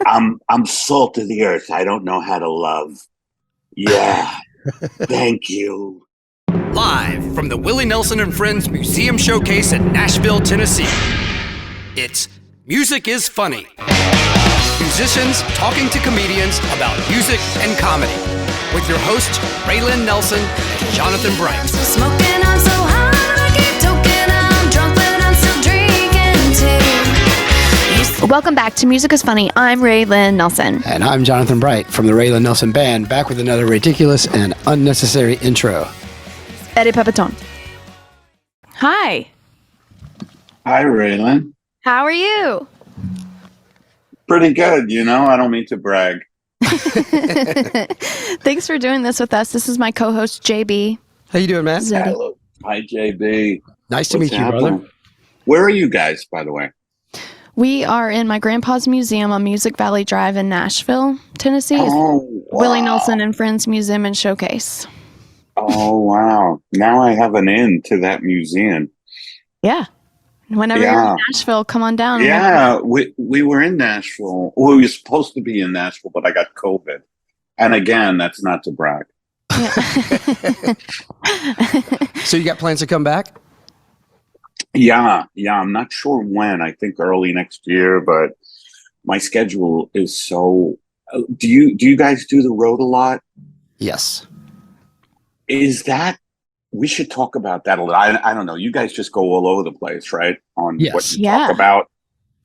I'm salt of the earth. I don't know how to love. Yeah. Thank you. Live from the Willie Nelson and Friends Museum Showcase in Nashville, Tennessee. It's Music is Funny. Musicians talking to comedians about music and comedy. With your hosts, Raelyn Nelson and Jonathan Bright. Smoking, I'm so high, I keep toking, I'm drunk, but I'm still drinking too. Welcome back to Music is Funny. I'm Raelyn Nelson. And I'm Jonathan Bright from the Raelyn Nelson Band, back with another ridiculous and unnecessary intro. Eddie Pepitone. Hi. Hi, Raelyn. How are you? Pretty good, I don't mean to brag. Thanks for doing this with us. This is my co-host, JB. How you doing, man? Hello. Hi, JB. Nice to meet you, brother. Where are you guys, by the way? We are in my grandpa's museum on Music Valley Drive in Nashville, Tennessee. Oh, wow. Willie Nelson and Friends Museum and Showcase. Oh, wow. Now I have an in to that museum. Yeah. Whenever you're in Nashville, come on down. Yeah, we were in Nashville. Well, we were supposed to be in Nashville, but I got COVID. And again, that's not to brag. Yeah. So you got plans to come back? Yeah. I'm not sure when. I think early next year, but my schedule is so. Do you guys do the road a lot? Yes. Is that? We should talk about that a little. I don't know. You guys just go all over the place, right? On what you talk about.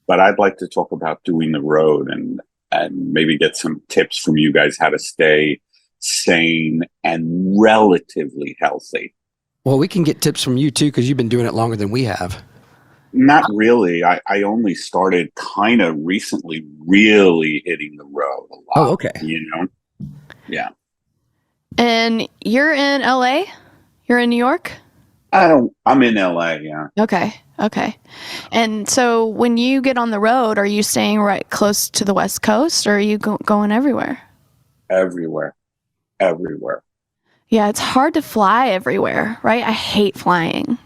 But I'd like to talk about doing the road and maybe get some tips from you guys how to stay sane and relatively healthy. Well, we can get tips from you too, because you've been doing it longer than we have. Not really. I only started kind of recently really hitting the road a lot. Oh, okay. Yeah. And you're in LA? You're in New York? I'm in LA, yeah. Okay. And so when you get on the road, are you staying right close to the West Coast, or are you going everywhere? Everywhere. Yeah, it's hard to fly everywhere, right? I hate flying.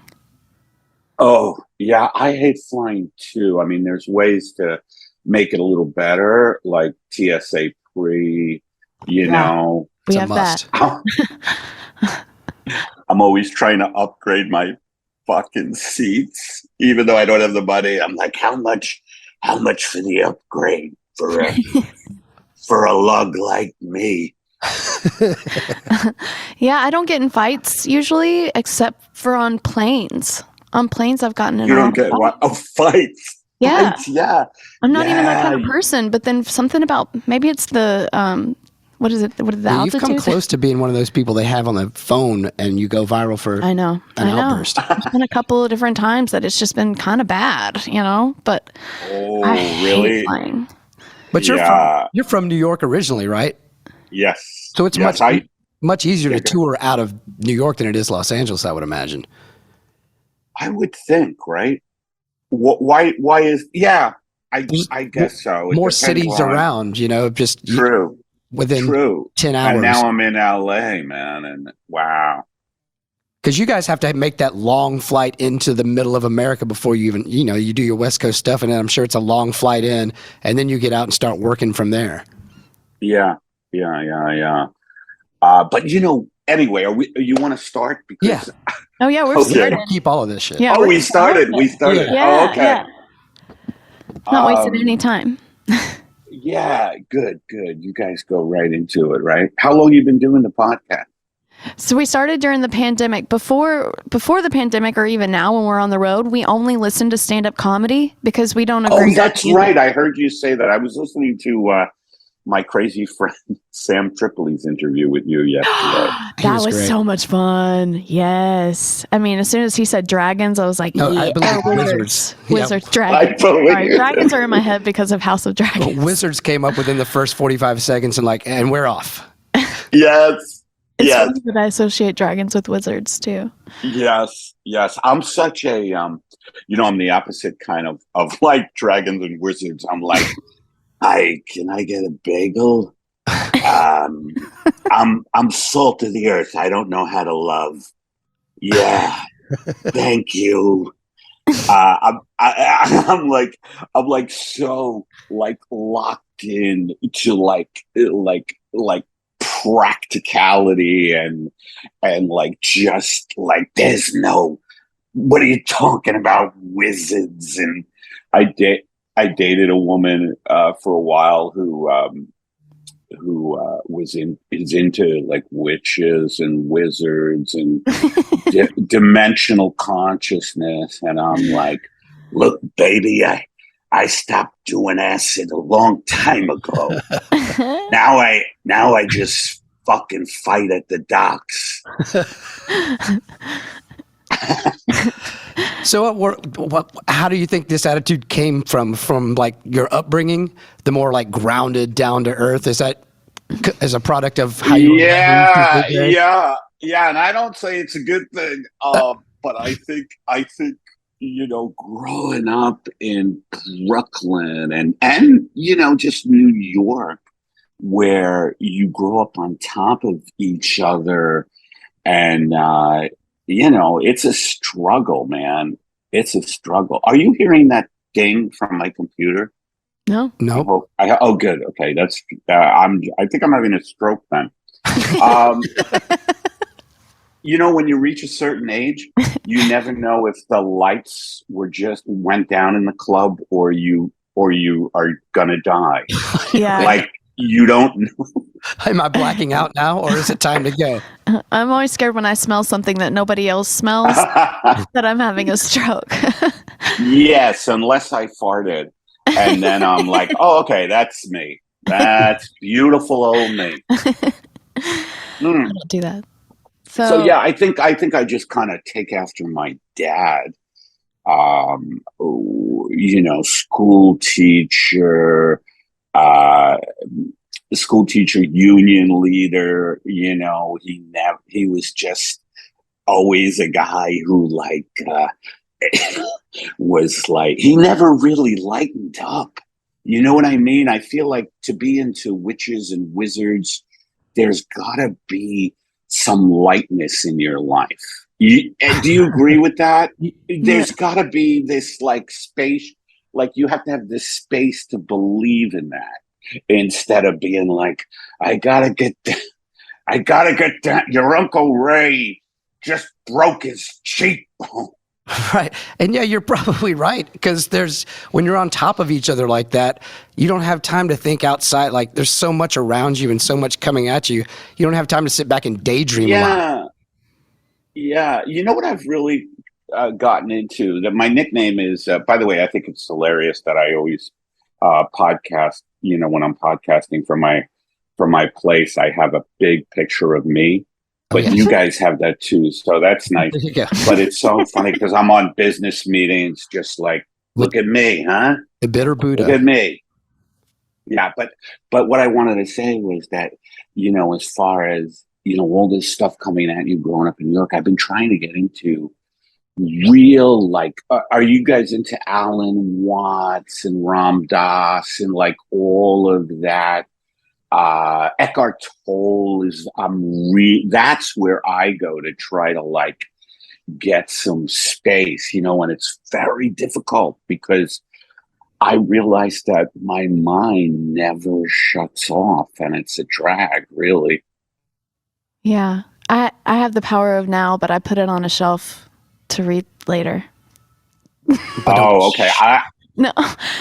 Oh, yeah, I hate flying too. I mean, there's ways to make it a little better, like TSA pre, know. We have that. I'm always trying to upgrade my fucking seats, even though I don't have the money. I'm like, how much for the upgrade for a lug like me? Yeah, I don't get in fights usually, except for on planes. On planes, I've gotten in. You don't get what? Oh, fights. Yeah. Fights, yeah. I'm not even that kind of person, but then something about maybe it's the what is it? What is the altitude? You've come close to being one of those people they have on the phone and you go viral for an outburst. There's been a couple of different times that it's just been kind of bad, but I hate flying. But you're from New York originally, right? Yes. So it's much easier to tour out of New York than it is Los Angeles, I would imagine. I would think, right? Why is? Yeah, I guess so. More cities around, just true. Within 10 hours. And now I'm in LA, man, and wow. Because you guys have to make that long flight into the middle of America before you even, you do your West Coast stuff, and then I'm sure it's a long flight in, and then you get out and start working from there. Yeah. But anyway, you want to start? Because Oh yeah, we're started. Keep all of this shit. Yeah, we started. Yeah, oh, okay. Yeah. Not wasting any time. Yeah, good. You guys go right into it, right? How long you been doing the podcast? So we started during the pandemic. Before the pandemic, or even now when we're on the road, we only listen to stand-up comedy because we don't agree. Oh, that's right. I heard you say that. I was listening to my crazy friend Sam Tripoli's interview with you yesterday. That was so much fun. Yes. I mean, as soon as he said dragons, I was like, I believe wizards. Wizards, dragons. Sorry, dragons are in my head because of House of Dragons. Well, wizards came up within the first 45 seconds and we're off. Yes. It's funny that I associate dragons with wizards too. Yes. I'm such a, I'm the opposite kind of like dragons and wizards. I'm like, can I get a bagel? I'm salt of the earth. I don't know how to love. Yeah. Thank you. I'm like so like locked in to like practicality and like just like there's no, what are you talking about, wizards? And I dated a woman for a while who is into like witches and wizards and dimensional consciousness, and I'm like, look, baby, I stopped doing acid a long time ago. Now I just fucking fight at the docks. So how do you think this attitude came from like your upbringing, the more like grounded, down to earth? Is that as a product of how you yeah and I don't say it's a good thing, but I think you know, growing up in Brooklyn and you know, just New York, where you grow up on top of each other, and you know, it's a struggle, man. It's a struggle. Are you hearing that ding from my computer? No. Oh, good. Okay, that's. I think I'm having a stroke then. You know, when you reach a certain age, you never know if the lights went down in the club, or you are gonna die. Yeah. Like you don't know. Am I blacking out now, or is it time to go? I'm always scared when I smell something that nobody else smells that I'm having a stroke. Yes, unless I farted. And then I'm like, oh, okay, that's me. That's beautiful old me. I don't do that. So yeah, I think I just kind of take after my dad. You know, school teacher, union leader. You know, he was just always a guy who like was like, he never really lightened up. You know what I mean? I feel like to be into witches and wizards, there's gotta be some lightness in your life. Do you agree with that? There's gotta be this like space, like you have to have this space to believe in that, instead of being like, I gotta get that. Your Uncle Ray just broke his cheekbone. Right. And yeah, you're probably right, because when you're on top of each other like that, you don't have time to think outside. Like there's so much around you and so much coming at you. You don't have time to sit back and daydream a lot. Yeah. You know what I've really gotten into? That my nickname is, by the way, I think it's hilarious that I always podcast, you know, when I'm podcasting from my place, I have a big picture of me. But you guys have that too, so that's nice. But it's so funny because I'm on business meetings, just like, look at me, huh? The bitter Buddha. Look at me. Yeah, but what I wanted to say was that, you know, as far as, you know, all this stuff coming at you growing up in New York, I've been trying to get into real, like, are you guys into Alan Watts and Ram Dass and like all of that? Eckhart Tolle is, that's where I go to try to like get some space, you know, and it's very difficult because I realize that my mind never shuts off, and it's a drag, really. Yeah. I have the power of now, but I put it on a shelf to read later. Oh, okay. No,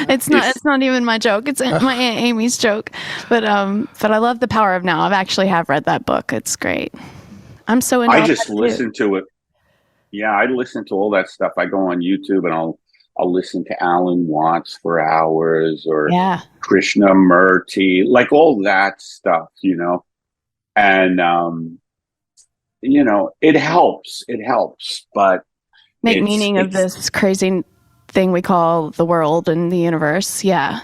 it's not. It's not even my joke. It's my Aunt Amy's joke. But I love The Power of Now. I've actually have read that book. It's great. I'm so into. I just listen to it. Yeah, I listen to all that stuff. I go on YouTube and I'll listen to Alan Watts for hours, or Krishnamurti, like all that stuff, you know. And you know, it helps. It helps, but make meaning of this crazy thing we call the world and the universe. Yeah.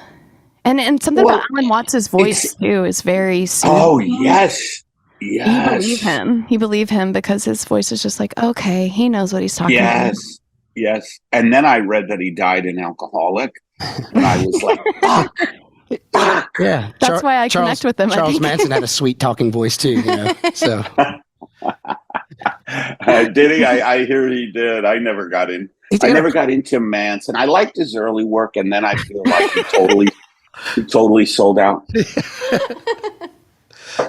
And something about Alan Watts' voice too is very soothing. Oh, yes. You believe him because his voice is just like, okay, he knows what he's talking about. Yes. And then I read that he died an alcoholic, and I was like, fuck. Yeah. That's why I connect with him. Charles Manson had a sweet talking voice too, you know. So did he? I hear he did. I never got in. I never got into Manson. I liked his early work, and then I feel like he totally sold out.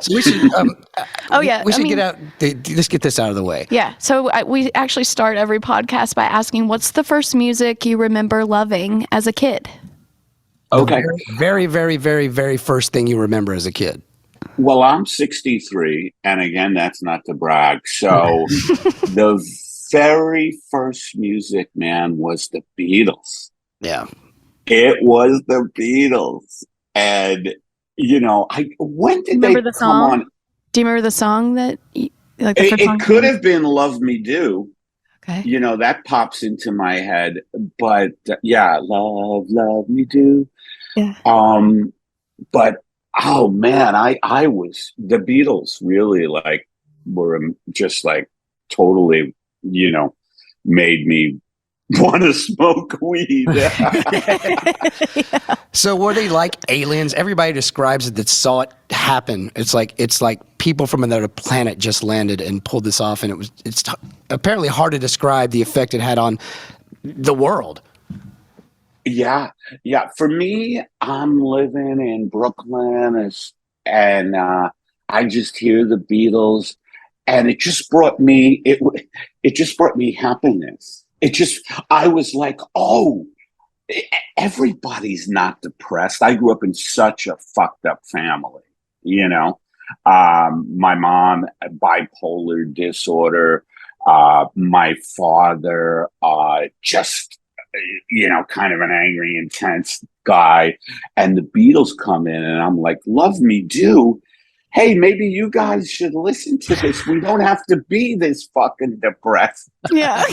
So we should. We should get out. Let's get this out of the way. Yeah. So we actually start every podcast by asking, "What's the first music you remember loving as a kid?" Okay. Very, very, very, very first thing you remember as a kid. Well, I'm 63, and again, that's not to brag. So the very first music, man, was the Beatles. Yeah. It was the Beatles. And, when did Remember they the song? come on? Do you remember the song that, It could have been Love Me Do. Okay. That pops into my head. But, Love Me Do. Yeah. But, oh, man, I was, the Beatles really, were just, totally, made me want to smoke weed. So were they like aliens? Everybody describes it that saw it happen. It's like people from another planet just landed and pulled this off, and it's apparently hard to describe the effect it had on the world. Yeah. For me, I'm living in Brooklyn, and I just hear the Beatles, and it just brought me happiness. I was like, oh, everybody's not depressed. I grew up in such a fucked up family, my mom, bipolar disorder, my father, just, kind of an angry, intense guy. And the Beatles come in, and I'm like, Love Me Do. Hey, maybe you guys should listen to this. We don't have to be this fucking depressed. Yeah.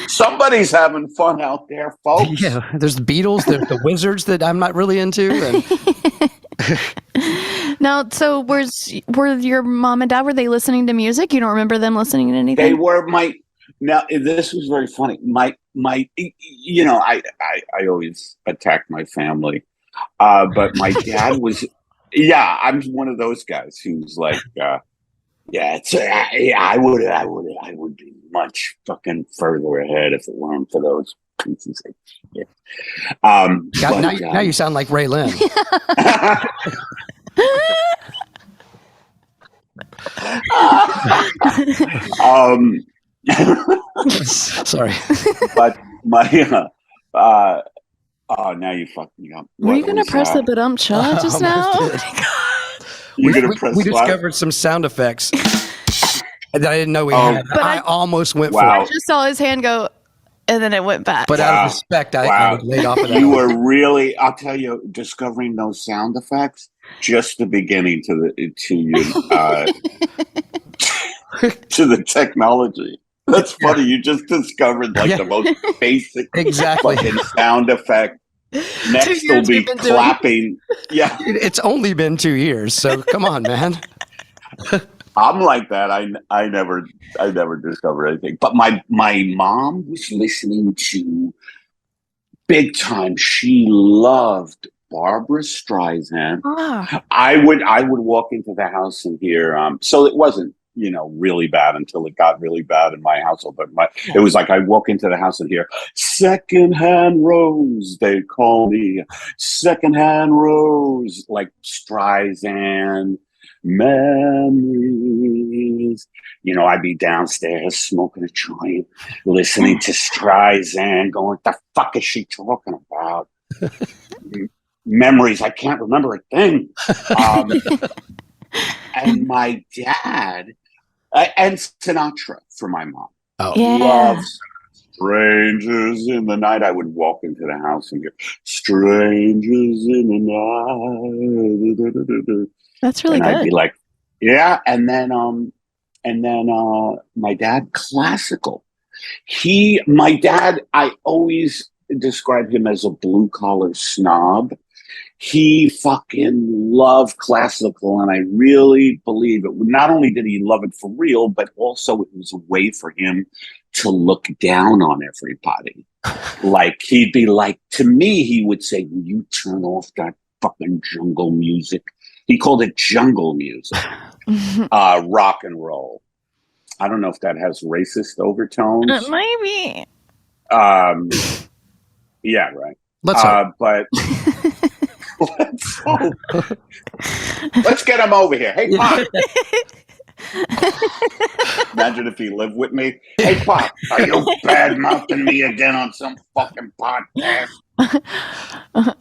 Somebody's having fun out there, folks. Yeah, there's the Beatles, there's the Wizards that I'm not really into. Now, so were your mom and dad, were they listening to music? You don't remember them listening to anything? They were now this was very funny. I always attack my family. But my dad was, I'm one of those guys who's like, I would be much fucking further ahead if it weren't for those pieces of shit. Now you sound like Raelyn. Sorry. But oh, now you fucked me up. Were you going to press the ba-dum cha just now? Oh my God. We discovered some sound effects that I didn't know we had. But I almost went wow. for I it. just saw his hand go, and then it went back. But out of respect, I laid off of that. You were really, I'll tell you, discovering those sound effects, just the beginning to the technology. That's funny. You just discovered the most basic fucking sound effect. Next will be clapping. Yeah. It's only been 2 years, so come on, man. I'm like that. I never discovered anything. But my mom was listening to big time. She loved Barbara Streisand. I would walk into the house and hear so it wasn't really bad until it got really bad in my household. But it was like I walk into the house and hear Secondhand Rose. They call me Secondhand Rose, like Streisand, memories. I'd be downstairs smoking a joint, listening to Streisand, going, what the fuck is she talking about? Memories. I can't remember a thing. And my dad, and Sinatra for my mom. Oh, yeah. Love Strangers in the Night. I would walk into the house and hear Strangers in the Night. That's really and good. I'd be like, yeah. And then my dad, classical. My dad, I always described him as a blue collar snob. He fucking loved classical, and I really believe it. Not only did he love it for real, but also it was a way for him to look down on everybody. Like, he'd be like, to me, he would say, will you turn off that fucking jungle music? He called it jungle music, rock and roll. I don't know if that has racist overtones. Maybe. Yeah, right. Let's hope. But let's hope. Let's get him over here. Hey, Pop. Imagine if he lived with me. Hey, Pop, are you bad-mouthing me again on some fucking podcast?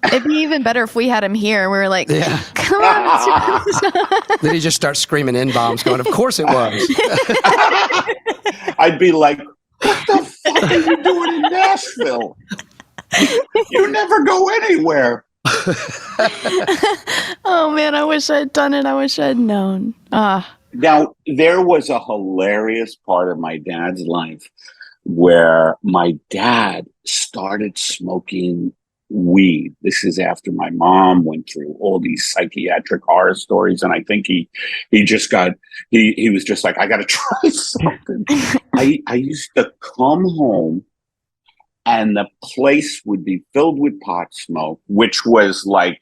It'd be even better if we had him here. We were like, come on. Then he just starts screaming N-bombs going, of course it was. I'd be like, what the fuck are you doing in Nashville? You never go anywhere. Oh, man, I wish I'd done it. I wish I'd known. Now, there was a hilarious part of my dad's life where my dad started smoking weed. This is after my mom went through all these psychiatric horror stories, and I think he just got he was just like, I gotta try something. I used to come home and the place would be filled with pot smoke, which was like,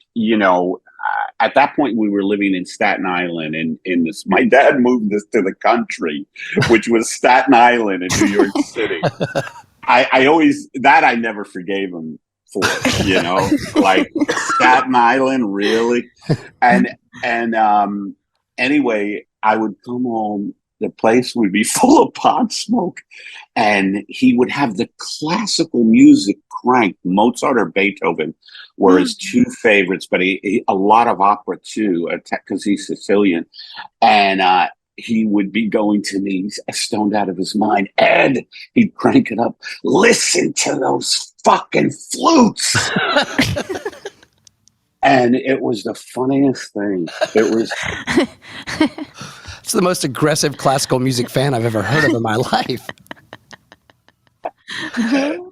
at that point we were living in Staten Island, and in this, my dad moved us to the country, which was Staten Island in New York City. I never forgave him for, like Staten Island, really. And anyway, I would come home, the place would be full of pot smoke, and he would have the classical music cranked. Mozart or Beethoven were his two favorites, but he a lot of opera too, because he's Sicilian. And he would be going to me stoned out of his mind. Ed, he'd crank it up. Listen to those fucking flutes. And it was the funniest thing. It was... It's the most aggressive classical music fan I've ever heard of in my life.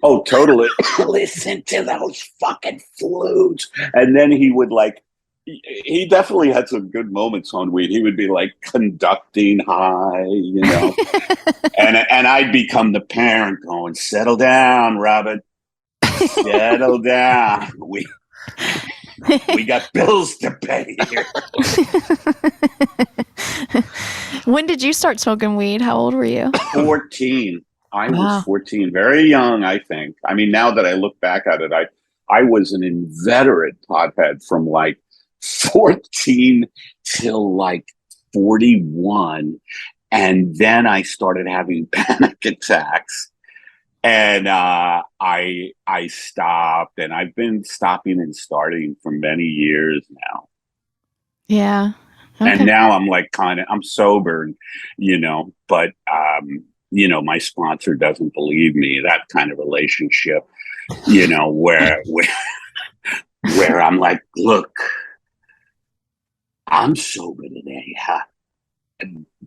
Oh, totally. Listen to those fucking flutes. And then he would he definitely had some good moments on weed. He would be like conducting high, and I'd become the parent going, settle down, Robert. Settle down. We got bills to pay here. When did you start smoking weed? How old were you? 14. I was 14. Very young, I think. I mean, now that I look back at it, I was an inveterate pothead from like 14 till 41. And then I started having panic attacks. And I stopped, and I've been stopping and starting for many years now. Yeah. Okay. And now I'm I'm sober, but, my sponsor doesn't believe me, that kind of relationship, where I'm like, look, I'm sober today, huh?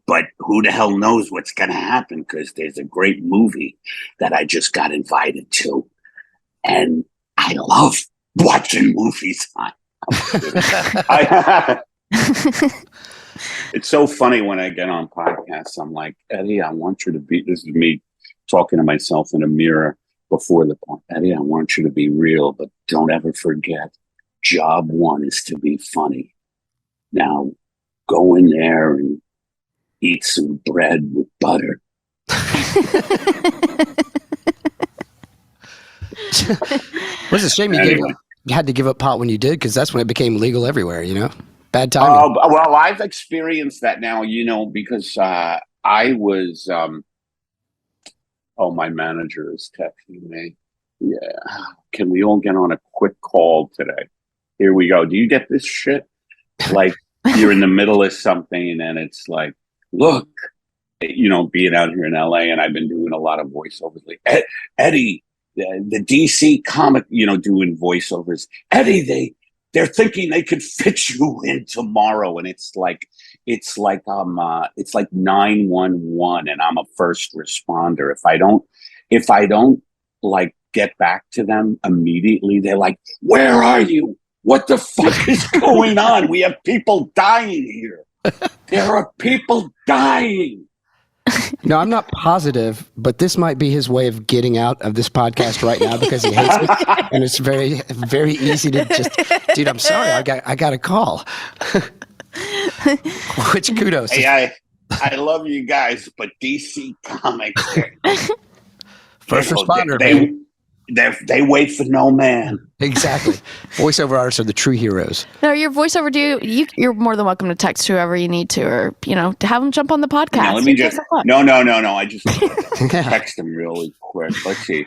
But who the hell knows what's going to happen, because there's a great movie that I just got invited to. And I love watching movies. It's so funny when I get on podcasts. I'm like, Eddie, I want you to be, this is me talking to myself in a mirror before the point. Eddie, I want you to be real, but don't ever forget, job one is to be funny. Now, go in there and eat some bread with butter. It's a shame you had to give up pot when you did, because that's when it became legal everywhere, Bad timing. Well, I've experienced that now, because I was, my manager is texting me. Yeah. Can we all get on a quick call today? Here we go. Do you get this shit? Like, you're in the middle of something and it's like, look, being out here in LA, and I've been doing a lot of voiceovers. Like, Eddie, the DC comic, doing voiceovers. Eddie, they're thinking they could fit you in tomorrow, and it's like 911, and I'm a first responder. If I don't get back to them immediately, they're like, where are you? What the fuck is going on? We have people dying here. There are people dying. No, I'm not positive, but this might be his way of getting out of this podcast right now, because he hates it, and it's very, very easy to just, dude, I'm sorry, I got a call. Which kudos. Hey, I love you guys, but DC Comics, First responder, they wait for no man. Exactly. Voiceover artists are the true heroes. No, your voiceover you're more than welcome to text whoever you need to, or to have them jump on the podcast. Now, let me just no. I just text them really quick. Let's see.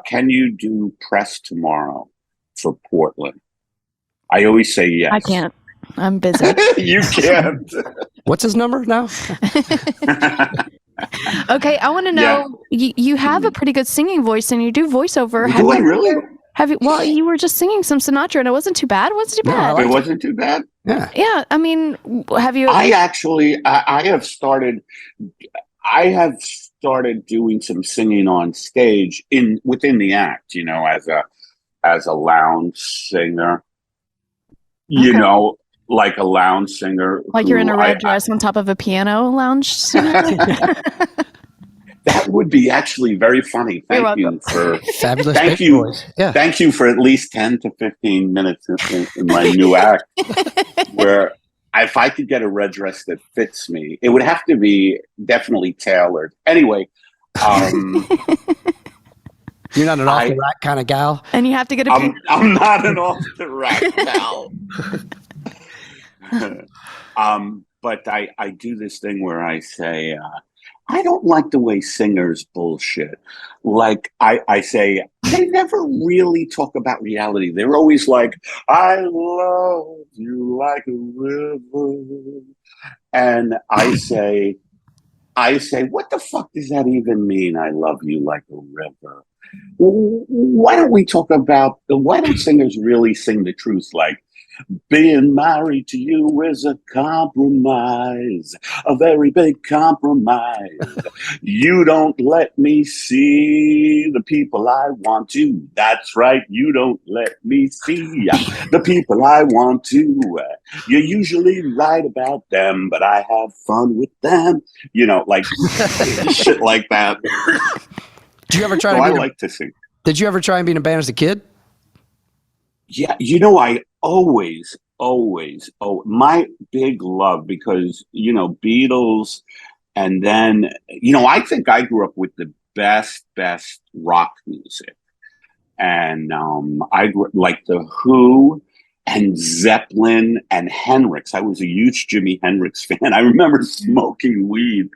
Can you do press tomorrow for Portland? I always say yes. I can't. I'm busy. You can't. What's his number now? Okay, I want to know. You have a pretty good singing voice, and you do voiceover. Do I really? Have you? Well, you were just singing some Sinatra, and it wasn't too bad. Wasn't too bad. It wasn't too bad. Yeah. Yeah. I mean, have you? I have started doing some singing on stage within the act. As a lounge singer. Okay. Like a lounge singer. Like you're in a red dress on top of a piano lounge singer? That would be actually very funny. Thank you for fabulous. Thank you. Voice. Yeah. Thank you for at least 10 to 15 minutes in my new act where if I could get a red dress that fits me, it would have to be definitely tailored. Anyway, you're not an off the rack kind of gal. And you have to get a I'm not an off the rack gal. But I do this thing where I say, I don't like the way singers bullshit. Like I say, they never really talk about reality. They're always like, I love you like a river. And I say, what the fuck does that even mean? I love you like a river. Why don't singers really sing the truth? Like, being married to you is a compromise, a very big compromise. You don't let me see the people I want to. That's right, you don't let me see the people I want to. You're usually right about them, but I have fun with them. Like shit like that. Did you ever try I like to sing. Did you ever try and be in a band as a kid? Yeah, I always, my big love, because, Beatles, and then, I think I grew up with the best rock music. And I grew up like The Who and Zeppelin and Hendrix. I was a huge Jimi Hendrix fan. I remember smoking weed,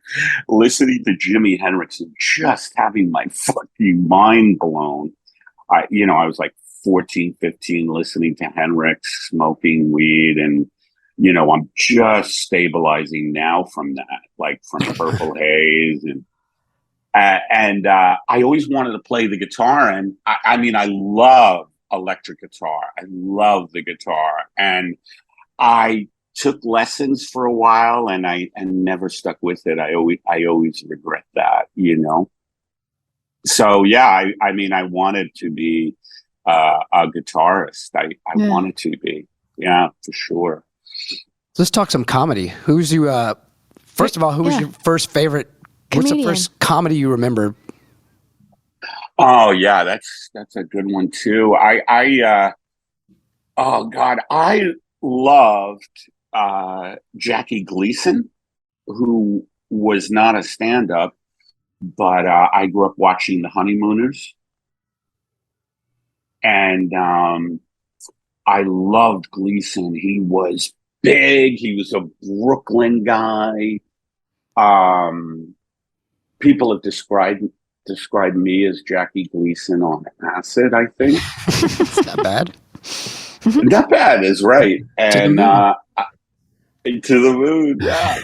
listening to Jimi Hendrix and just having my fucking mind blown. I was like 14, 15, listening to Hendrix, smoking weed, and I'm just stabilizing now from that, like from Purple Haze, and I always wanted to play the guitar, and I love electric guitar. I love the guitar, and I took lessons for a while, and never stuck with it. I always regret that, So yeah, I wanted to be a guitarist. I wanted to be, for sure. Let's talk some comedy. Who's you? First of all, who was your first favorite? Comedian. What's the first comedy you remember? Oh yeah, that's a good one too. Oh God, I loved Jackie Gleason, who was not a stand-up, but I grew up watching The Honeymooners. And I loved Gleason. He was big. He was a Brooklyn guy. People have described me as Jackie Gleason on acid, I think. It's not bad. Not bad is right. And to the moon, yeah.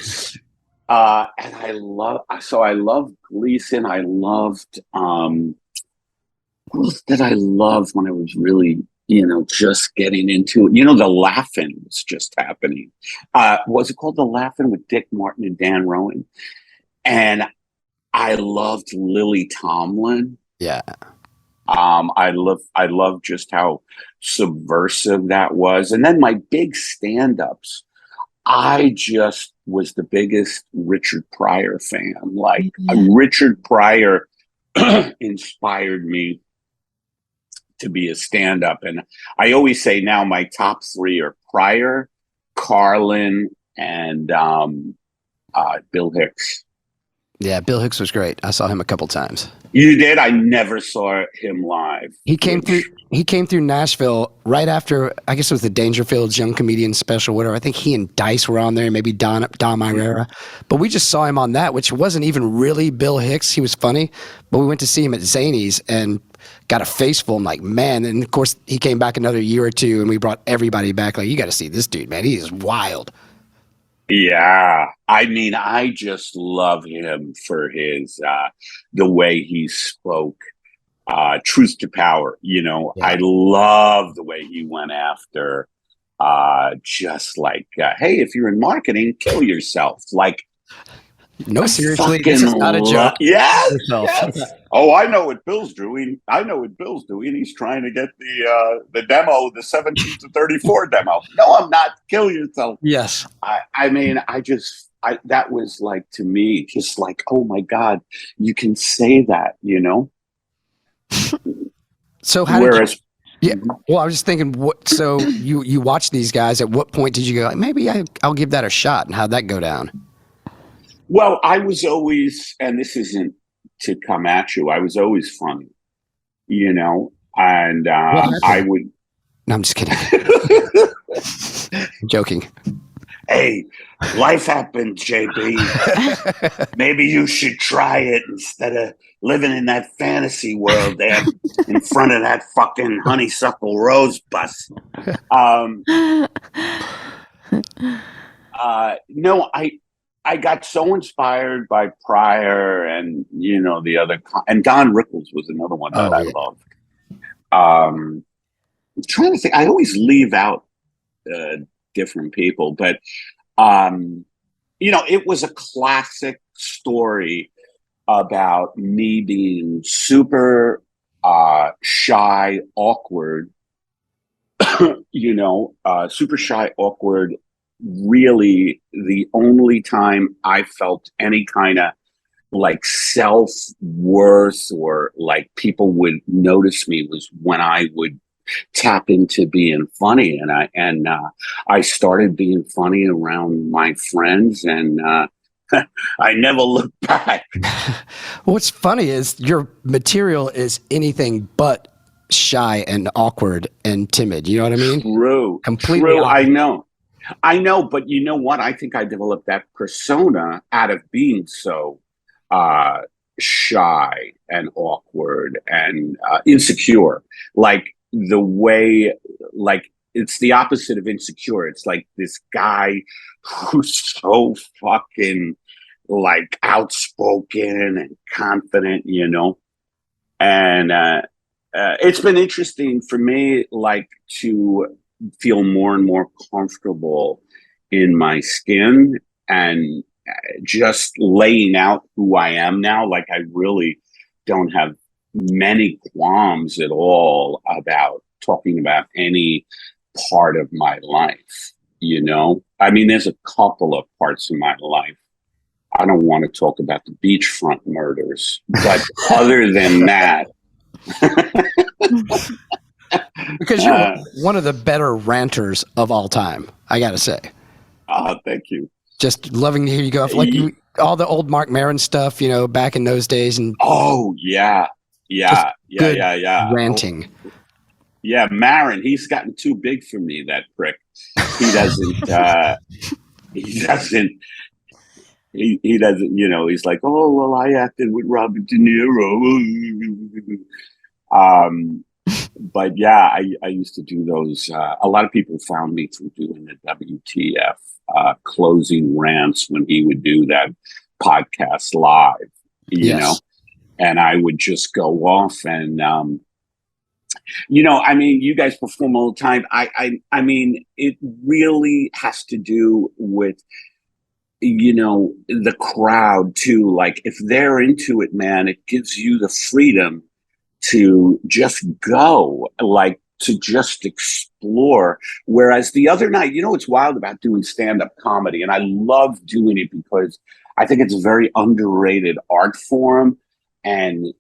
And I loved Gleason. I loved who else did I love when I was really, just getting into it? The Laugh-In was just happening. Was it called The Laugh-In with Dick Martin and Dan Rowan? And I loved Lily Tomlin. Yeah. I love just how subversive that was. And then my big stand-ups, I just was the biggest Richard Pryor fan. Like Richard Pryor inspired me to be a stand-up. And I always say now my top three are Pryor, Carlin, and Bill Hicks. Yeah, Bill Hicks was great. I saw him a couple times. You did? I never saw him live. He came through Nashville right after, I guess it was the Dangerfields Young Comedian Special, whatever. I think he and Dice were on there, maybe Dom Irera. But we just saw him on that, which wasn't even really Bill Hicks. He was funny. But we went to see him at Zany's and got a face full. I'm like, man. And of course, he came back another year or two, and we brought everybody back. Like, you got to see this dude, man. He is wild. Yeah. I mean, I just love him for his, the way he spoke, truth to power. You know, I love the way he went after, just like, hey, if you're in marketing, kill yourself. Like, no, seriously, this is not a joke. Yes. Oh, I know what Bill's doing. He's trying to get the demo, the 17 to 34 demo. No, I'm not. Kill yourself. Yes. I mean, that was like, to me, just like, oh my God, you can say that, you know? So how did you, yeah. Well, I was just thinking, so you watched these guys. At what point did you go, like, maybe I'll give that a shot? And how'd that go down? Well, I was always, and this isn't to come at you, I was always funny, you know, and I would. No, I'm just kidding. I'm joking. Hey, life happens, JB. Maybe you should try it instead of living in that fantasy world there in front of that fucking honeysuckle rose bus. No, I got so inspired by Pryor and, you know, the other, and Don Rickles was another one that I loved. I'm trying to think, I always leave out different people, but, you know, it was a classic story about me being super shy, awkward, you know, super shy, awkward. Really, the only time I felt any kind of like self-worth or like people would notice me was when I would tap into being funny, and I started being funny around my friends, and I never looked back. What's funny is your material is anything but shy and awkward and timid. You know what I mean? True. Completely. True. I know, but you know what? I think I developed that persona out of being so shy and awkward and insecure. Like the way, like it's the opposite of insecure. It's like this guy who's so fucking like outspoken and confident, you know? And it's been interesting for me, like to feel more and more comfortable in my skin and just laying out who I am now. Like I really don't have many qualms at all about talking about any part of my life, you know? I mean, there's a couple of parts of my life. I don't want to talk about the beachfront murders, but other than that, because you're one of the better ranters of all time, I gotta say. Thank you. Just loving to hear you go off, like all the old Mark Maron stuff, you know, back in those days, and yeah, ranting. Yeah, Maron, he's gotten too big for me. That prick. He doesn't. He doesn't. You know, he's like, oh well, I acted with Robert De Niro. But yeah, I used to do those. A lot of people found me through doing the WTF closing rants when he would do that podcast live, you know, and I would just go off and, you know, I mean, you guys perform all the time. I mean, it really has to do with, you know, the crowd too. Like if they're into it, man, it gives you the freedom to just go, like to just explore. Whereas the other night, you know, what's wild about doing stand-up comedy, and I love doing it because I think it's a very underrated art form. And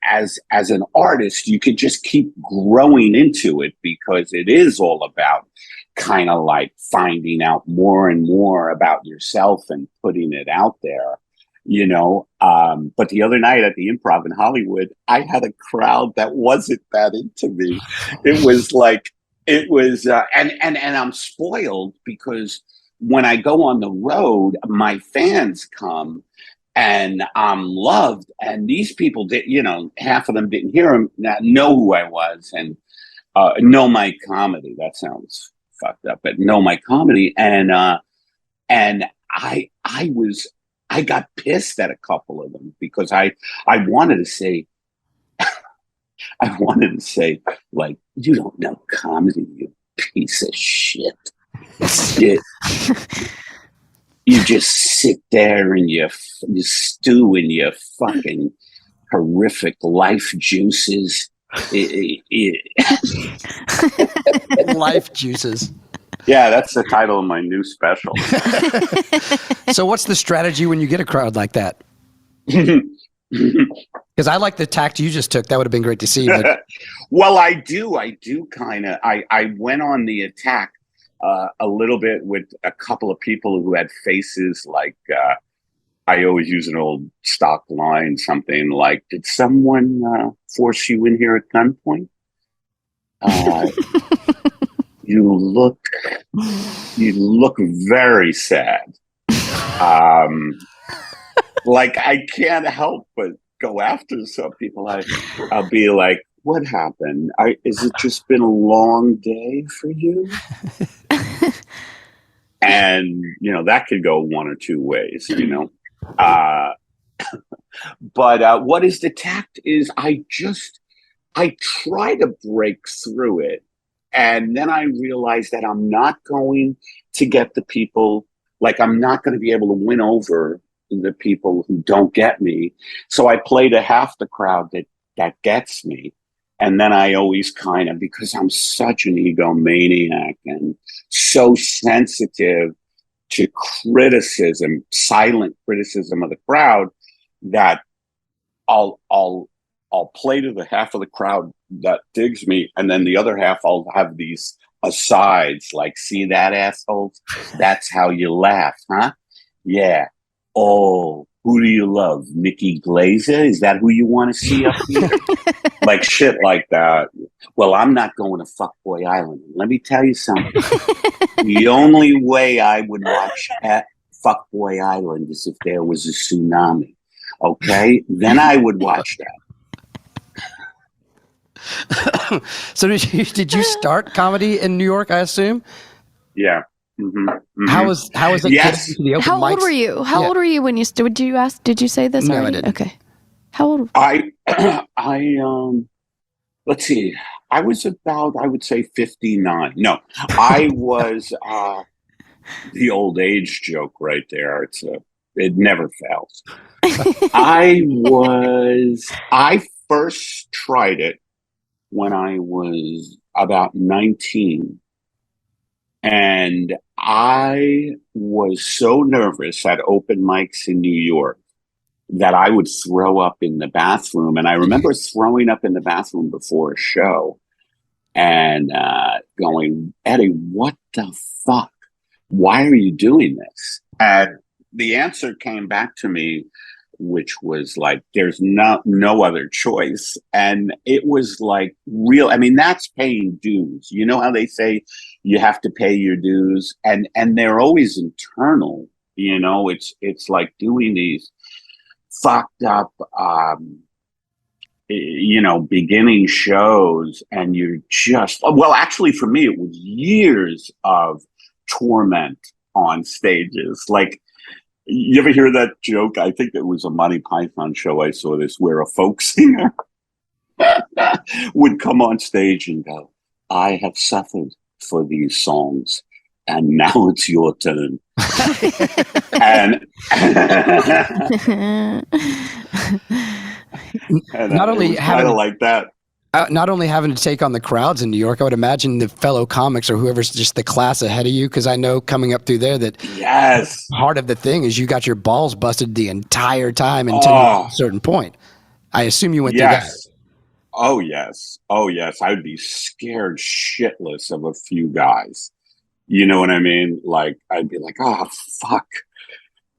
as an artist, you could just keep growing into it because it is all about kind of like finding out more and more about yourself and putting it out there, you know. But the other night at the Improv in Hollywood, I had a crowd that wasn't that into me. It was like, and I'm spoiled because when I go on the road, my fans come and I'm loved. And these people did, you know, half of them didn't hear him, know who I was, and know my comedy. That sounds fucked up, but know my comedy. And I got pissed at a couple of them because I wanted to say, like, you don't know comedy, you piece of shit. You just sit there and you stew in your fucking horrific life juices. Life juices. Yeah, that's the title of my new special. So what's the strategy when you get a crowd like that? Because I like the tact you just took. That would have been great to see. But... Well, I do kind of. I went on the attack a little bit with a couple of people who had faces like, I always use an old stock line, something like, did someone force you in here at gunpoint? You look very sad. Like, I can't help but go after some people. I'll be like, what happened? Is it just been a long day for you? And, you know, that could go one or two ways, you know. But what is the tact is I try to break through it. And then I realize that I'm not going to get the people, like I'm not going to be able to win over the people who don't get me. So I play to half the crowd that gets me. And then I always kind of, because I'm such an egomaniac and so sensitive to criticism, silent criticism of the crowd, that I'll play to the half of the crowd that digs me, and then the other half I'll have these asides like, see that, assholes? That's how you laugh, huh? Yeah. Oh, who do you love? Mickey Glazer? Is that who you want to see up here? Like shit like that. Well, I'm not going to Fuckboy Island. Let me tell you something. The only way I would watch at Fuckboy Island is if there was a tsunami. Okay? Then I would watch that. So did you start comedy in New York, I assume? Yeah. Mm-hmm. Mm-hmm. How was it? Yes. To the open How mics? old were you? How old were you when you did you say this No, already? I didn't. Okay. How old? I let's see. I was about, I would say 59. No, I was the old age joke right there. It never fails. I first tried it when I was about 19. And I was so nervous at open mics in New York that I would throw up in the bathroom. And I remember throwing up in the bathroom before a show and going, Eddie, what the fuck? Why are you doing this? And the answer came back to me, which was like, there's no other choice. And it was like real. I mean, that's paying dues. You know how they say you have to pay your dues, and they're always internal. You know, it's like doing these fucked up, you know, beginning shows, and you're just, well, actually for me, it was years of torment on stages. Like, you ever hear that joke? I think it was a Monty Python show I saw this, where a folk singer would come on stage and go, I have suffered for these songs, and now it's your turn. and not only having like that. Not only having to take on the crowds in New York, I would imagine the fellow comics or whoever's just the class ahead of you, because I know coming up through there that yes, part of the thing is you got your balls busted the entire time until you get to a certain point. I assume you went through that. Oh, yes. I would be scared shitless of a few guys. You know what I mean? Like, I'd be like, oh, fuck.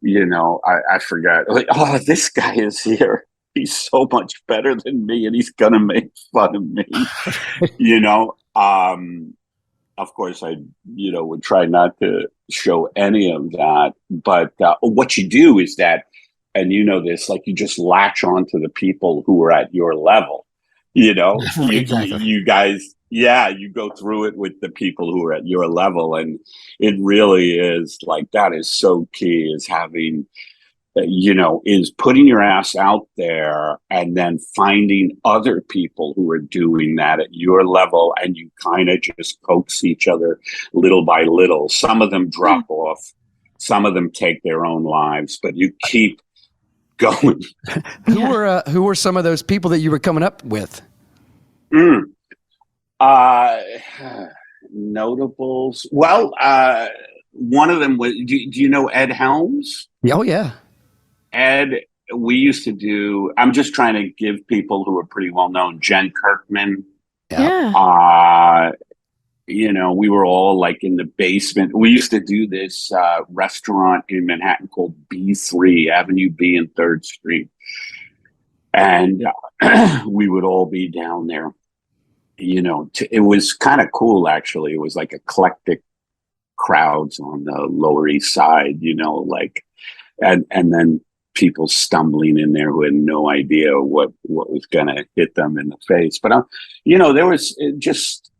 You know, I forgot. Like, oh, this guy is here. He's so much better than me, and he's going to make fun of me. You know? Of course, I, would try not to show any of that. But what you do is that, and you know this, like you just latch on to the people who are at your level. Exactly. You guys, you go through it with the people who are at your level. And it really is like, that is so key, is having, is putting your ass out there and then finding other people who are doing that at your level. And you kind of just coax each other little by little. Some of them drop off. Some of them take their own lives, but you keep going. Who were some of those people that you were coming up with? Notables. Well, one of them was, do you know Ed Helms? Oh, yeah. Ed, we used to do, I'm just trying to give people who are pretty well known, Jen Kirkman. Yeah. We were all like in the basement. We used to do this restaurant in Manhattan called B3, Avenue B and 3rd Street. And we would all be down there. It was kind of cool, actually. It was like eclectic crowds on the Lower East Side, and then people stumbling in there who had no idea what was going to hit them in the face. But, there was just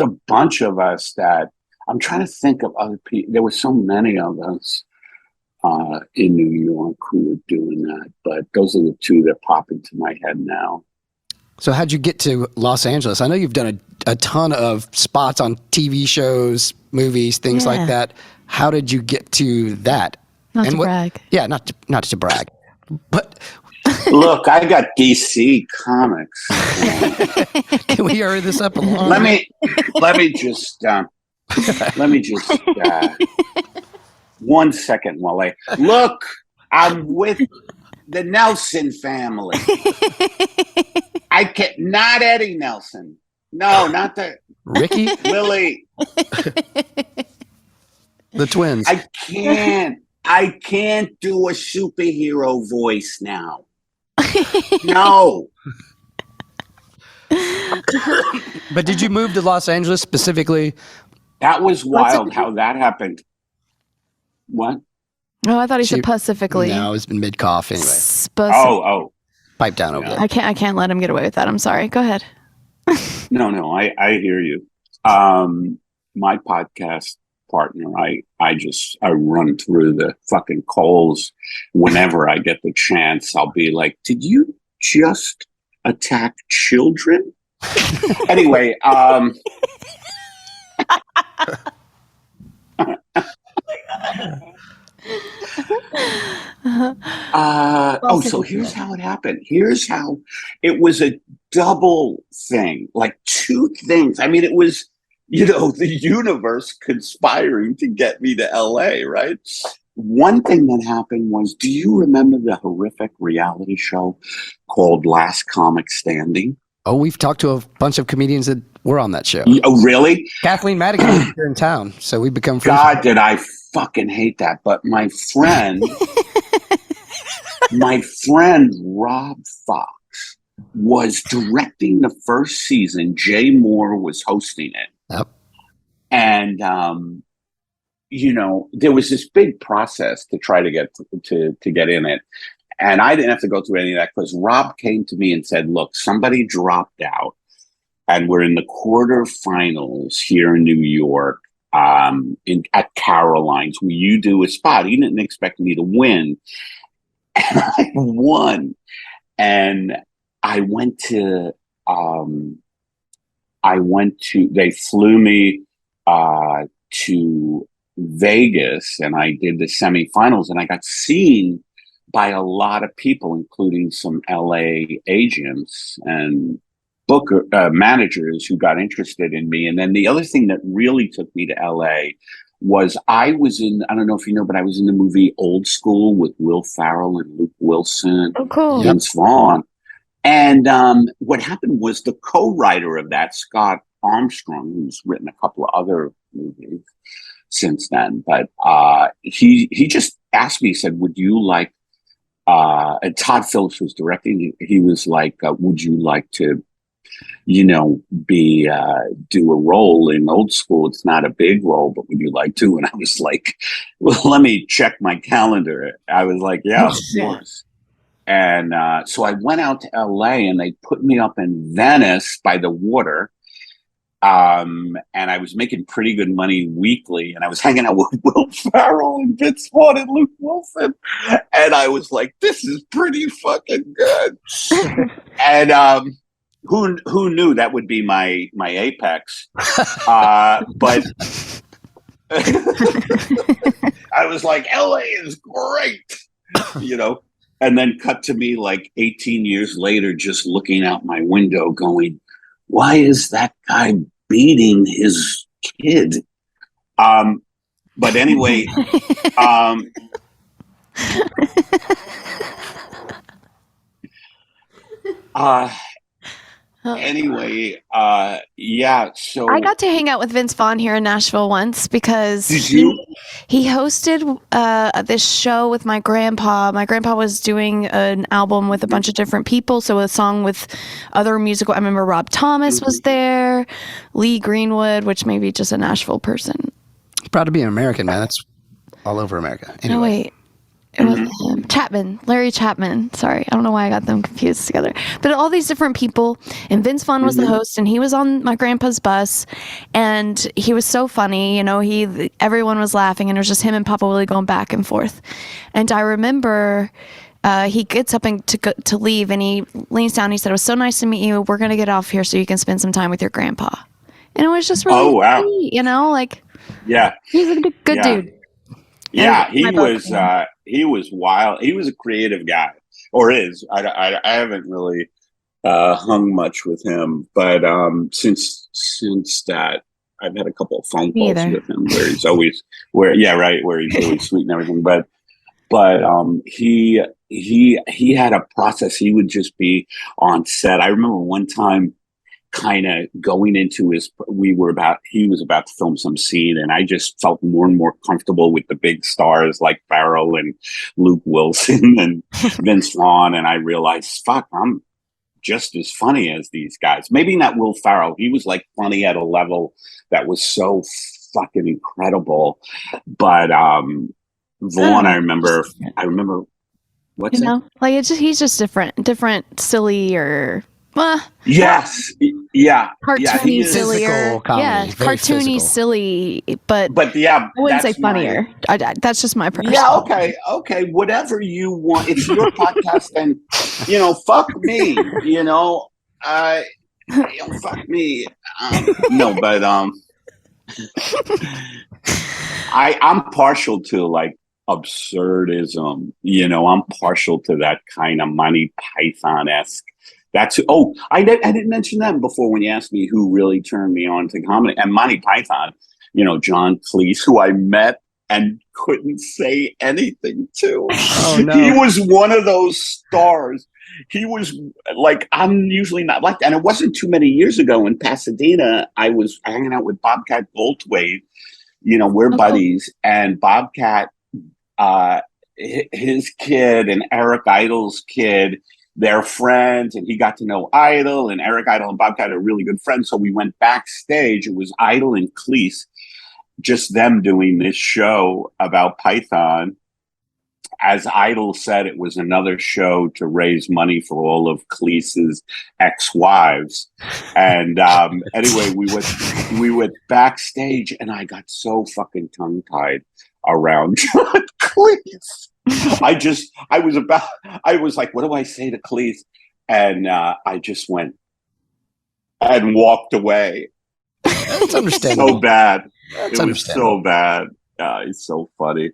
a bunch of us that I'm trying to think of other people. There were so many of us in New York who were doing that. But those are the two that pop into my head now. So how'd you get to Los Angeles? I know you've done a ton of spots on TV shows, movies, things like that. How did you get to that? Not to brag. Yeah, not to brag. But look, I got DC Comics. Can we hurry this up a little? Let me just 1 second, Wale. Look, I'm with the Nelson family. I can't, not Eddie Nelson. No, not the Ricky, Willie. The twins. I can't do a superhero voice now. No. But did you move to Los Angeles specifically? That was wild how that happened. What? Oh, I thought he said specifically. No, it's been mid-cough anyway. Oh. Pipe down over there. I can't let him get away with that. I'm sorry. Go ahead. No, I hear you. My podcast partner, I run through the fucking coals whenever I get the chance. I'll be like, did you just attack children? Anyway, so here's how it happened. Here's how it was a double thing, like two things. I mean, it was, the universe conspiring to get me to LA, right? One thing that happened was, do you remember the horrific reality show called Last Comic Standing? Oh, we've talked to a bunch of comedians that were on that show. Oh, really? Kathleen Madigan is here in town, so we become friends. God, did I fucking hate that. But my friend Rob Fox was directing the first season. Jay Moore was hosting it. Yep. And, there was this big process to try to get to get in it. And I didn't have to go through any of that because Rob came to me and said, look, somebody dropped out and we're in the quarterfinals here in New York at Caroline's. Will you do a spot? He didn't expect me to win. And I won. And I went to, they flew me to Vegas and I did the semifinals and I got seen by a lot of people, including some LA agents and booker managers who got interested in me. And then the other thing that really took me to LA was I was in, I don't know if you know, but I was in the movie Old School with Will Farrell and Luke Wilson. Oh, cool. And Vaughn. And what happened was the co-writer of that, Scott Armstrong, who's written a couple of other movies since then. But he just asked me, he said, would you like, and Todd Phillips was directing, he was like, would you like to, do a role in Old School? It's not a big role, but would you like to? And I was like, well, let me check my calendar. I was like, yeah, of course. And so I went out to LA and they put me up in Venice by the water. And I was making pretty good money weekly, and I was hanging out with Will Farrell and Vince Vaughn and Luke Wilson. And I was like, this is pretty fucking good. And who knew that would be my apex? But I was like, LA is great, and then cut to me like 18 years later, just looking out my window going, why is that guy beating his kid? But anyway, yeah. So I got to hang out with Vince Vaughn here in Nashville once because he hosted this show with my grandpa. My grandpa was doing an album with a bunch of different people, so a song with other musical. I remember Rob Thomas was there, Lee Greenwood, which may be just a Nashville person. Proud to be an American, man. That's all over America. Anyway. No, wait. It wasn't him. Chapman. Larry Chapman. Sorry. I don't know why I got them confused together. But all these different people. And Vince Vaughn was the host, and he was on my grandpa's bus. And he was so funny. Everyone was laughing, and it was just him and Papa Willie going back and forth. And I remember he gets up to leave, and he leans down and he said, it was so nice to meet you. We're going to get off here so you can spend some time with your grandpa. And it was just really funny, yeah. He's a good dude. Yeah, he was wild. He was a creative guy, or is. I haven't really hung much with him, but since that, I've had a couple of phone calls with him where he's always where he's always sweet and everything. But he had a process. He would just be on set. I remember one time, kind of going into he was about to film some scene, and I just felt more and more comfortable with the big stars like Farrell and Luke Wilson and Vince Vaughn, and I realized, fuck, I'm just as funny as these guys. Maybe not Will Farrell. He was like funny at a level that was so fucking incredible. But Vaughn, I remember what's that? Like he's just different, silly or yes, yeah, cartoony, sillier, comedy, cartoony, physical. silly, but yeah, I wouldn't say funnier. That's just my personal. Yeah, okay, whatever you want. It's your podcast, and fuck me. Fuck me. No, but I'm partial to like absurdism. I'm partial to that kind of Monty Python-esque. I didn't mention that before when you asked me who really turned me on to comedy. And Monty Python, John Cleese, who I met and couldn't say anything to. Oh, no. He was one of those stars. He was like, I'm usually not like that. And it wasn't too many years ago in Pasadena, I was hanging out with Bobcat Goldthwait. We're buddies. And Bobcat, his kid and Eric Idle's kid, they're friends, and he got to know Idle, and Eric Idle and Bobcat are really good friends. So we went backstage. It was Idle and Cleese, just them doing this show about Python. As Idle said, it was another show to raise money for all of Cleese's ex-wives. And anyway, we went backstage, and I got so fucking tongue-tied around John Cleese. I was like, what do I say to Cleese? And I just went and walked away. That's understandable. So bad. That's it was so bad. It's so funny.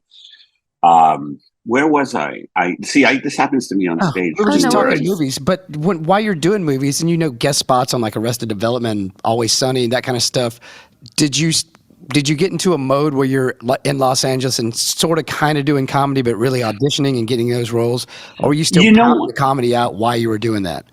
Where was I? This happens to me on stage. We were just talking movies, but while you're doing movies and guest spots on like Arrested Development, Always Sunny, that kind of stuff, did you get into a mode where you're in Los Angeles and sort of kind of doing comedy, but really auditioning and getting those roles? Or were you still pounding the comedy out while you were doing that?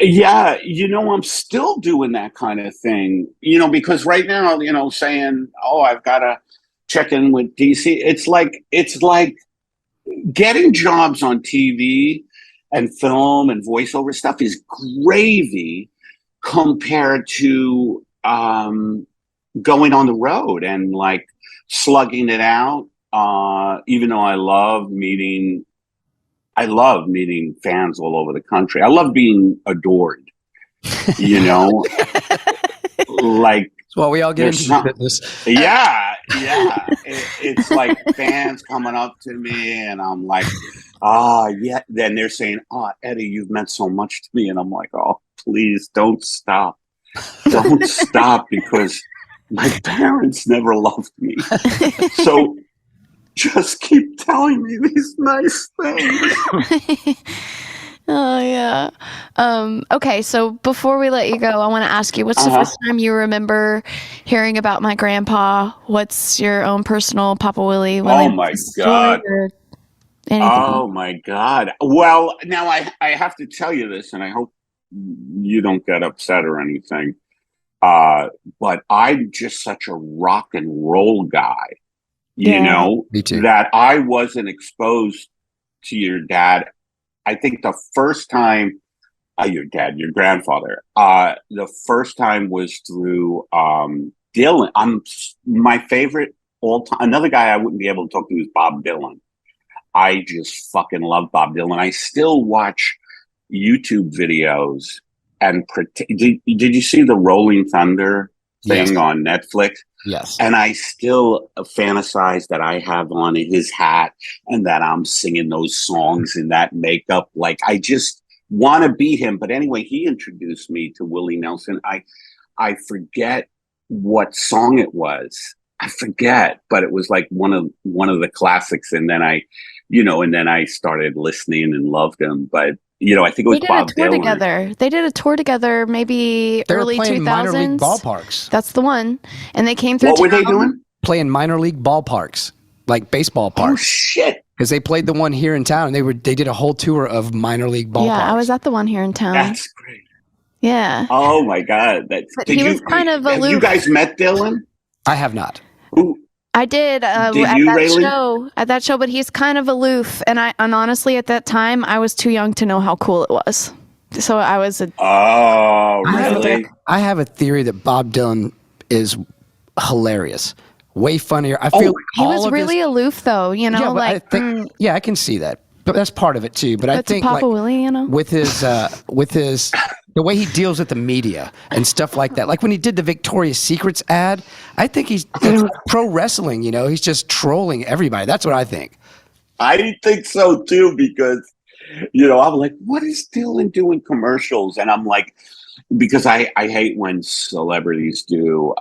Yeah, I'm still doing that kind of thing, because right now, saying, "Oh, I've got to check in with DC." It's like getting jobs on TV and film and voiceover stuff is gravy compared to going on the road and like slugging it out. Even though I love meeting fans all over the country. I love being adored, like, Well, we all get into business. Yeah. It's like fans coming up to me and I'm like, yeah. Then they're saying, Eddie, you've meant so much to me. And I'm like, oh, please don't stop. Don't stop, because my parents never loved me. So just keep telling me these nice things. Oh, yeah. Okay, so before we let you go, I want to ask you, what's the first time you remember hearing about my grandpa? What's your own personal Papa Willie Oh, my God. Oh, Anything? my God. Well, now I have to tell you this, and I hope you don't get upset or anything. But I'm just such a rock and roll guy, Me too. that I wasn't exposed to your dad. I think the first time, your grandfather, the first time was through Dylan. My favorite all time. Another guy I wouldn't be able to talk to is Bob Dylan. I just fucking love Bob Dylan. I still watch YouTube videos and did you see the Rolling Thunder thing on Netflix? Yes. And I still fantasize that I have on his hat and that I'm singing those songs in that makeup. Like, I just want to be him. But anyway, he introduced me to Willie Nelson. I forget what song it was. I forget, but it was like one of the classics. And then I started listening and loved him. But I think it was Bob Dylan. They did a tour together. They did a tour together, maybe They early were playing 2000s. minor league ballparks. That's the one. And they came through. What were they doing? Playing minor league ballparks, like baseball Oh parks. shit! Because they played the one here in town, and they did a whole tour of minor league ballparks. Yeah, I was at the one here in town. That's great. Yeah. Oh my God! But he was kind of aloof. Have you guys met Dylan? I have not. Who? I did, at you, that Raelyn? At that show, but he's kind of aloof, and honestly, at that time, I was too young to know how cool it was. So I was a. Oh, really? I have a theory that Bob Dylan is hilarious, way funnier. I feel like he was really aloof, though. Yeah, but like I think, I can see that, but that's part of it too. But I think Papa Willie, with his the way he deals with the media and stuff like that. Like when he did the Victoria's Secrets ad, I think that's pro wrestling. He's just trolling everybody. That's what I think. I think so too, because I'm like, what is Dylan doing commercials? And I'm like, because I hate when celebrities do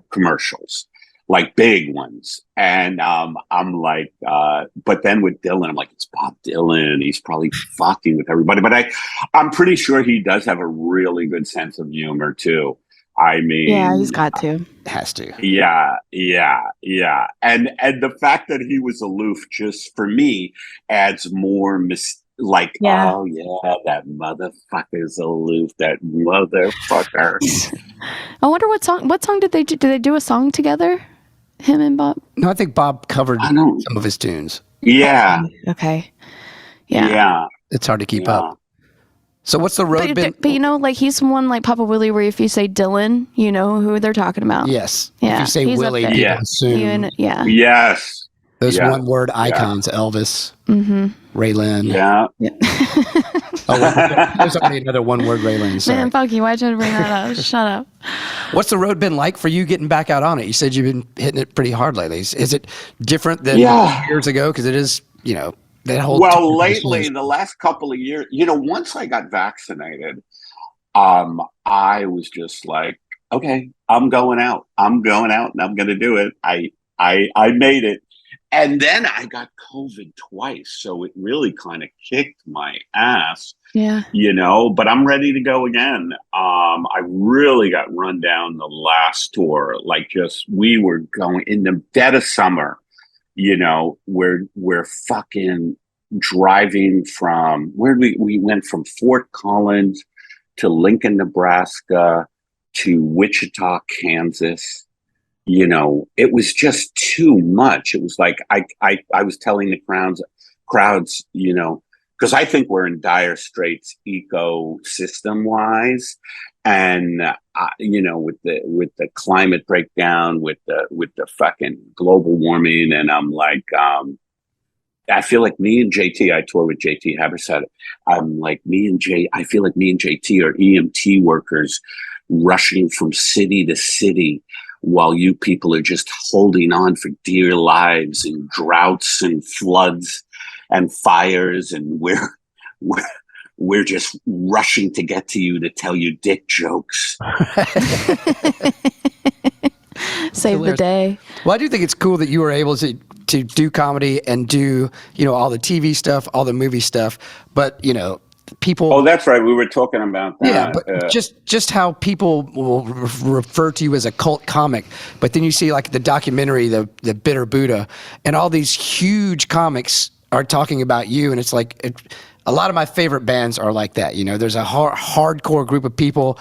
commercials, like big ones. And I'm like, but then with Dylan, I'm like, it's Bob Dylan. He's probably fucking with everybody. But I'm pretty sure he does have a really good sense of humor too. I mean, yeah, he's got to. Has to. Yeah. And the fact that he was aloof, just for me, adds more oh yeah, that motherfucker's aloof, that motherfucker. I wonder what song did they do? Did they do a song together? Him and Bob? No, I think Bob covered some of his tunes. Yeah. Okay. Yeah. Yeah. It's hard to keep up. So what's the road been? But he's one like Papa Willie, where if you say Dylan, you know who they're talking about. Yes. Yeah. If you say he's Willie, up people there. assume. Yeah. Yes. Those one-word icons, Elvis, Raelyn. Yeah. There's only another one-word Raelyn. Sorry. Man, fuck you. Why'd you bring that up? Shut up. What's the road been like for you getting back out on it? You said you've been hitting it pretty hard lately. Is it different than years ago? Because it is, that whole. Well, lately, the last couple of years, once I got vaccinated, I was just like, okay, I'm going out, and I'm going to do it. I made it. And then I got COVID twice. So it really kind of kicked my ass, but I'm ready to go again. I really got run down the last tour. We were going in the dead of summer, we're fucking driving from we went from Fort Collins to Lincoln, Nebraska, to Wichita, Kansas. You know, it was just too much. It was like I was telling the crowds, you know, because I think we're in dire straits ecosystem wise, and you know, with the climate breakdown, with the fucking global warming, and I'm like, I feel like me and JT. I tour with JT Habersat. I'm like I feel like me and JT are EMT workers rushing from city to city, while you people are just holding on for dear lives in droughts and floods and fires, and we're just rushing to get to you to tell you dick jokes. Save the day. Well, I do think it's cool that you were able to do comedy and do, you know, all the TV stuff, all the movie stuff, but, you know, people. Oh, that's right. We were talking about that. Yeah, but just how people will refer to you as a cult comic, but then you see like the documentary, the Bitter Buddha, and all these huge comics are talking about you, and it's like a lot of my favorite bands are like that. You know, there's a hardcore group of people,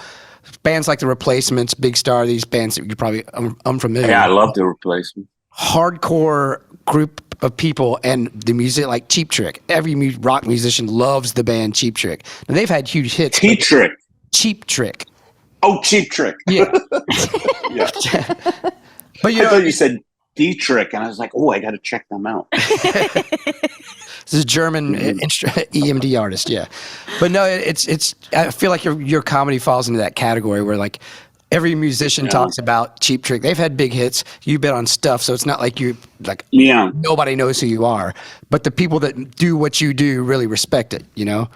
bands like The Replacements, Big Star, these bands that you're probably unfamiliar. Yeah, I love The Replacements. Hardcore group of people, and the music like Cheap Trick. Every rock musician loves the band Cheap Trick. And they've had huge hits. Cheap Trick. Cheap Trick. Oh, Cheap Trick. Yeah. Yeah. But I thought you said Dietrich, and I was like, oh, I got to check them out. This is a German EMD artist, yeah. But no, it's. I feel like your comedy falls into that category where like every musician talks about Cheap Trick. They've had big hits. You've been on stuff, so it's not like you like. Yeah. Nobody knows who you are, but the people that do what you do really respect it. You know.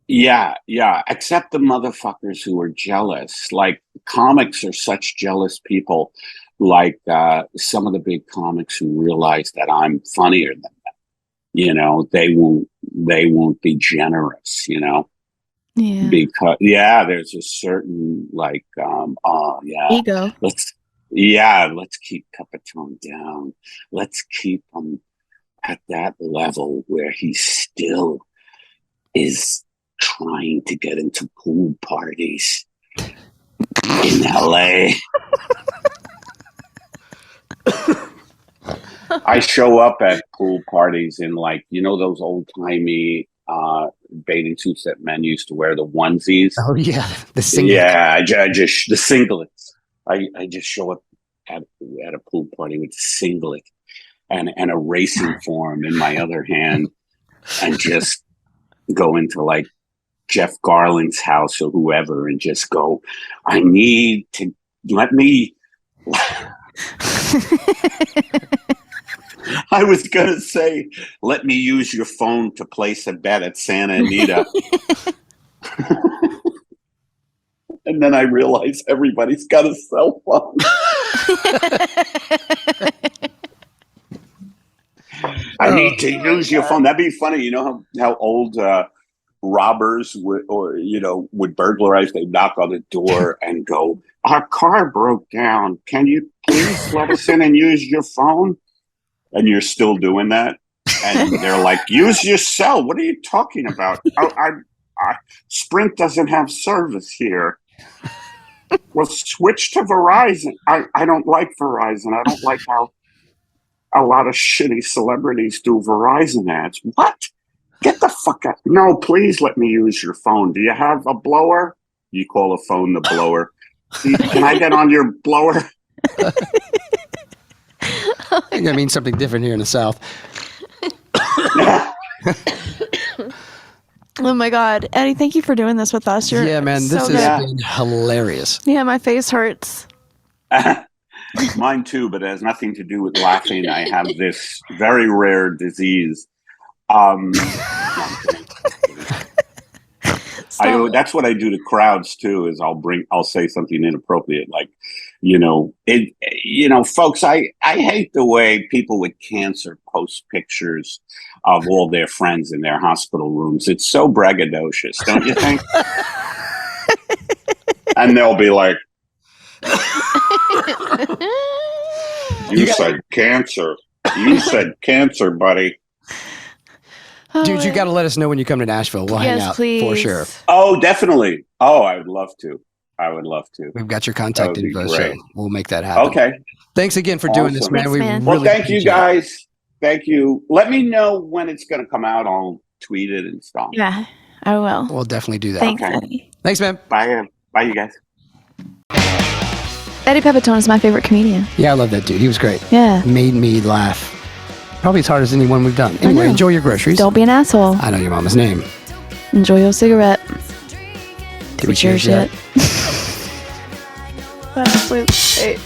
Yeah, yeah. Except the motherfuckers who are jealous. Like comics are such jealous people. Like some of the big comics who realize that I'm funnier than them. You know, they won't be generous. You know. Yeah. Because there's a certain like ego. Let's keep Pepitone down. Let's keep him at that level where he still is trying to get into pool parties in LA. I show up at pool parties in like, you know, those old timey bathing suits that men used to wear, the onesies. Oh yeah, the singlets. Yeah, I just the singlets. I just show up at a pool party with a singlet and a racing form in my other hand, and just go into like Jeff Garland's house or whoever, and just go, I need to let me. I was going to say, let me use your phone to place a bet at Santa Anita. And then I realized everybody's got a cell phone. I need to use your phone. That'd be funny. You know how old robbers would burglarize? They'd knock on the door and go, our car broke down. Can you please let us in and use your phone? And you're still doing that, and they're like, "Use your cell." What are you talking about? Sprint doesn't have service here. Well, switch to Verizon. I don't like Verizon. I don't like how a lot of shitty celebrities do Verizon ads. What? Get the fuck out! No, please let me use your phone. Do you have a blower? You call a phone the blower. Can I get on your blower? I think that means something different here in the South. Oh my God, Eddie! Thank you for doing this with us. Yeah, man, this has been hilarious. Yeah, my face hurts. Mine too, but it has nothing to do with laughing. I have this very rare disease. That's what I do to crowds too. Is I'll say something inappropriate, like, folks. I hate the way people with cancer post pictures of all their friends in their hospital rooms. It's so braggadocious, don't you think? And they'll be like, "You said cancer. You said cancer, buddy." Dude, you got to let us know when you come to Nashville. We'll hang out please. for sure. Oh, definitely. Oh, I would love to. We've got your contact info, so we'll make that happen. Okay. Thanks again for doing this, man. Thanks, man. Well, thank you guys. Thank you. Let me know when it's going to come out. I'll tweet it and stuff. Yeah, I will. We'll definitely do that. Thanks, Okay. Eddie. Thanks, man. Bye, you guys. Eddie Pepitone is my favorite comedian. Yeah, I love that dude. He was great. Yeah. Made me laugh. Probably as hard as anyone we've done. Anyway, know. enjoy your groceries. Don't be an asshole. I know your mama's name. Enjoy your cigarette. Did we cheers yet? That's so great.